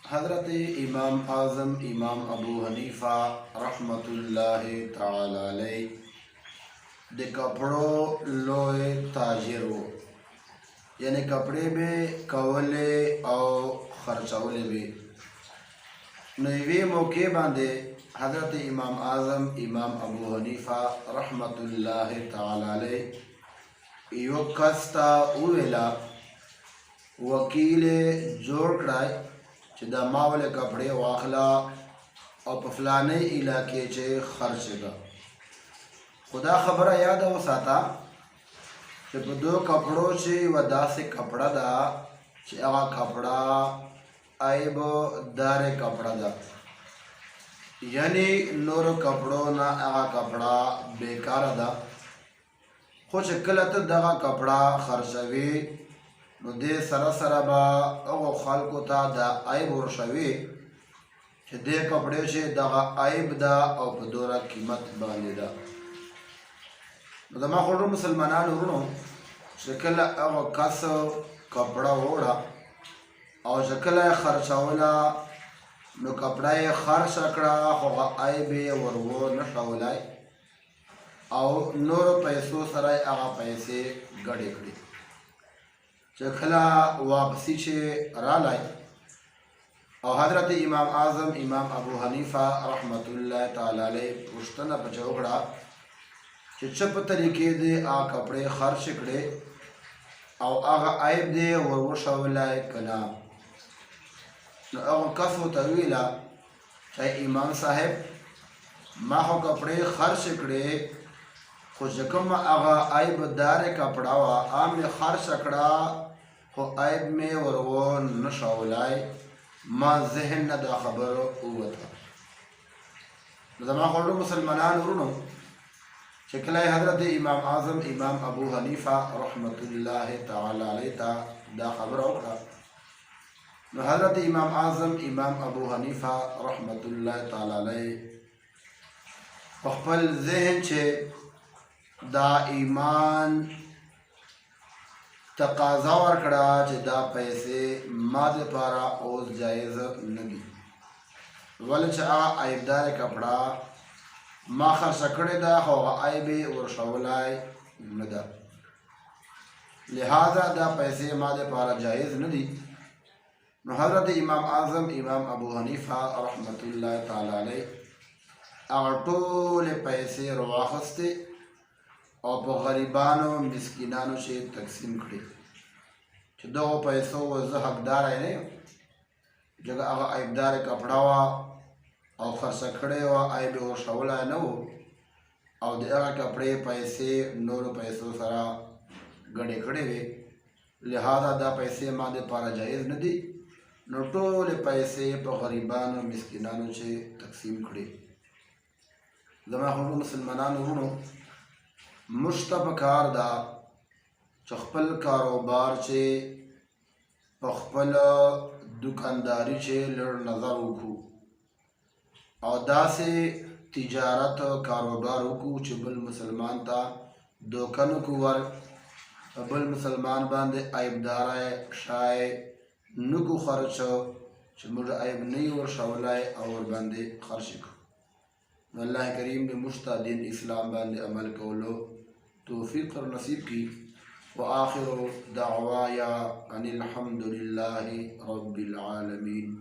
हज़रत इमाम आज़म इमाम अबू हनीफ़ा रहमतुल्लाहि ताला अलैह दे कपड़ों लोए ताजिरो, यानी कपड़े में कवले और खर्चौले में नवे मौके बांधे हज़रत इमाम आज़म इमाम अबू हनीफ़ा रहमतुल्लाहि ताला अलैह यो कस्ता उवेला वकील जोड़ कराए कि दा मावले कपड़े वाखला और फलाने इलाके चे खर्च गा। खुदा खबर याद हो साता कि दो कपड़ों से वदा से कपड़ा दा कि आगा कपड़ा आइब दारे कपड़ा दा, यानी नूर कपड़ों ना आगा कपड़ा बेकार दा। कुछ कलत दगा कपड़ा खर्चवी दे सरा सरा बा अगो खालको ता दा आइब वर्षवी कि दे कपड़े से दगा आइब दा और बदोरा कीमत बांधे दा। दमा खोड़ो मुसलमानान उड़ो शक्ल अगो कस कपड़ा ओढ़ा और शक्ल खर्चावला नो कपड़ा खर्च अकड़ा होगा आइबे और वो नशावलाए और नूर पैसों सराय आगा पैसे गड़े गड़े चखला वापसी छे रालाय। और हज़रत इमाम आज़म इमाम अबू हनीफ़ा रहमतुल्लाहि ताला अलैह पुश्तना बचौगड़ा कि चप तरीके दे आ कपड़े खर्च करे और आगा आइब दे और वो शवलाय कना अगर कफ तवीला चाहे इमाम साहब माहो कपड़े खर्च करे खुश कम आगा आइब दारे कपड़ा वा आम खर्च अकड़ा हो आइब में और वो नशावलाए माँ जहन न दा खबर हुआ था। जमा खोड़ो मुसलमानान उड़ो शिकला हज़रत इमाम आज़म इमाम अबू हनीफ़ा रहमतुल्लाहि ताला अलैह ता दा खबर होगा। हज़रत इमाम आज़म इमाम अबू हनीफ़ा रहमतुल्लाहि ताला अलैह पखपल जहन छे दा ईमान तकाजा वरकड़ा चे दा पैसे मादे पारा ओज जायज़ नगी वल चा आइबदार कपड़ा माखा सकड़े दा होगा आइबे और शवलाय नदा, लिहाजा दा पैसे मादे पारा जायज़ नदी। हज़रत इमाम आज़म इमाम अबू हनीफ़ा रहमतुल्लाहि ताला अलैह अगर टोले पैसे रवाखस्ते और गरीबानों मिस्किनानों से तकसीम करे दो पैसों वह हकदार है ने जगह अगर आइबदार कपड़ा वा और खर्च खड़े वा आइबे और शवला है न हो और देगा कपड़े पैसे नूर पैसों सरा गड़े खड़े वे, लिहाजा दा पैसे मादे पारा जायज़ नदी नोटोले पैसे पर गरीबानों मिस्किनानों से तकसीम खड़े। जमा हो मुसलमानान उड़ो मुश्तबकार दा चखपल कारोबार चे पखपल दुकानदारी चे लड़ नज़र उखू और दा से तिजारत कारोबार उखू चुबल मुसलमान ता दोकन कुवर बल मुसलमान बांधे आइबदारा शाय नुकु खर्च चमुड़ आइब नहीं और शवलाए और बांधे खर्च को अल्लाह करीम ने मुश्तादीन इस्लाम बांधे अमल को लो तौफीक और नसीब की। व आखिर दावाया अनिल हम्दुलिल्लाहि रब्बिल आलमीन।